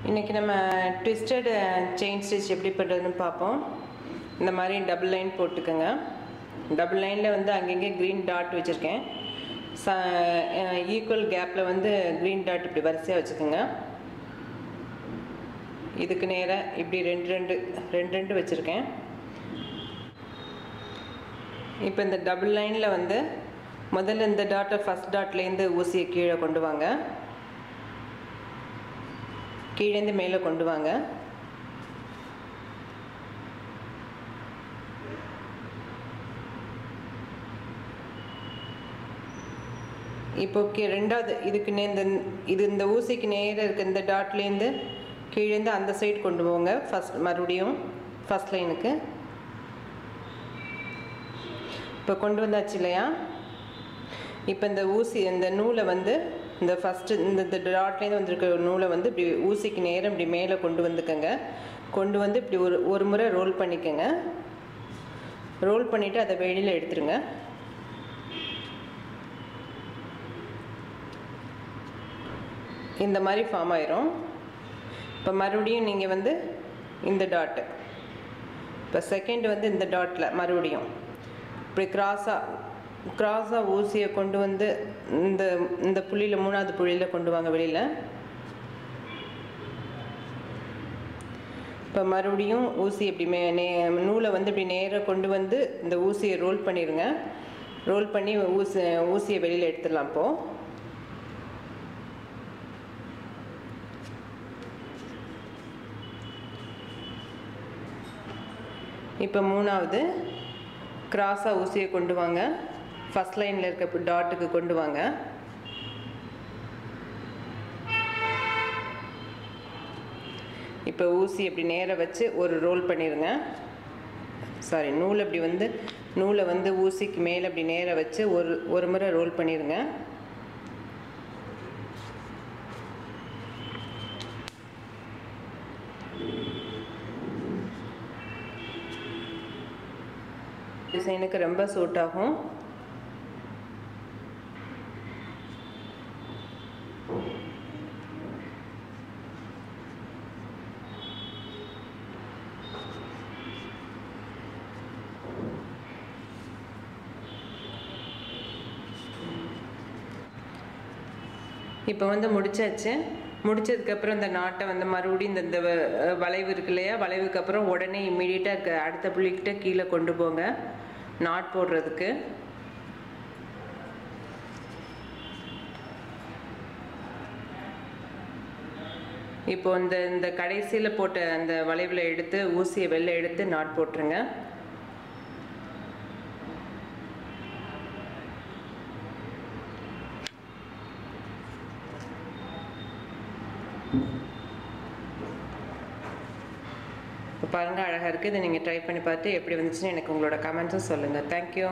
இன்றைக்கி நம்ம twisted chain stitch எப்படி பண்ணுறதுன்னு பார்ப்போம். இந்த மாதிரி டபுள் லைன் போட்டுக்கோங்க. டபுள் லைனில் வந்து அங்கங்கே க்ரீன் டாட் வச்சுருக்கேன். ஈக்குவல் கேப்பில் வந்து க்ரீன் டாட் இப்படி வரிசையாக வச்சுக்கோங்க. இதுக்கு நேராக இப்படி ரெண்டு வச்சுருக்கேன். இப்போ இந்த டபுள் லைனில் வந்து முதல்ல இந்த டாட்டை ஃபஸ்ட் டாட்லேருந்து ஊசியை கீழே கொண்டு வாங்க, கீழேந்து மேலே கொண்டு வாங்க. இப்போ ரெண்டாவது இதுக்கு இந்த ஊசிக்கு நேராக இருக்க இந்த டாட்லேருந்து கீழேந்து அந்த சைடு கொண்டு போங்க. மறுபடியும் ஃபஸ்ட் லைனுக்கு இப்போ கொண்டு வந்தாச்சு இல்லையா? இப்போ இந்த ஊசி இந்த நூலை வந்து இந்த ஃபஸ்ட்டு இந்த டாட்லேருந்து வந்திருக்க நூலை வந்து இப்படி ஊசிக்கு நேரம் இப்படி மேலே கொண்டு வந்துக்கோங்க. கொண்டு வந்து இப்படி ஒரு முறை ரோல் பண்ணிக்கோங்க. ரோல் பண்ணிவிட்டு அதை வெளியில் எடுத்துருங்க. இந்த மாதிரி ஃபார்ம் ஆயிரும். இப்போ மறுபடியும் நீங்கள் வந்து இந்த டாட்டு, இப்போ செகண்ட் வந்து இந்த டாட்டில் மறுபடியும் இப்படி கிராஸாக ஊசியை கொண்டு வந்து இந்த புள்ளியில் மூணாவது புள்ளியில் கொண்டு வாங்க வெளியில். இப்போ மறுபடியும் ஊசி இப்படி நூலை வந்து இப்படி நேராக கொண்டு வந்து இந்த ஊசியை ரோல் பண்ணிடுங்க. ரோல் பண்ணி ஊசியை வெளியில் எடுத்துடலாம். இப்போ மூணாவது கிராஸாக ஊசியை கொண்டு வாங்க, ஃபஸ்ட் லைனில் இருக்க டாட்டுக்கு கொண்டு வாங்க. இப்போ ஊசி இப்படி நேராக வச்சு ஒரு ரோல் பண்ணிடுங்க. நூலை வந்து ஊசிக்கு மேலே அப்படி நேராக வச்சு ஒரு முறை ரோல் பண்ணிடுங்க. டிசைனுக்கு ரொம்ப சூட் ஆகும். இப்போ வந்து முடிச்சாச்சு. முடிச்சதுக்கப்புறம் இந்த நாட்டை வந்து மறுபடியும் இந்த வளைவு இருக்கு இல்லையா, வளைவுக்கு அப்புறம் உடனே இம்மிடியட்டாக அடுத்த புள்ளிக்கிட்ட கீழே கொண்டு போங்க நாட் போடுறதுக்கு. இப்போ இந்த கடைசியில் போட்ட அந்த வளைவில் எடுத்து ஊசியை வெளில எடுத்து நாட் போட்டுருங்க. இப்போ பாருங்கள், அழகாக இருக்குது. இதை நீங்கள் ட்ரை பண்ணி பார்த்து எப்படி வந்துச்சுன்னு எனக்கு உங்களோட கமெண்ட்ஸும் சொல்லுங்கள். தேங்க்யூ.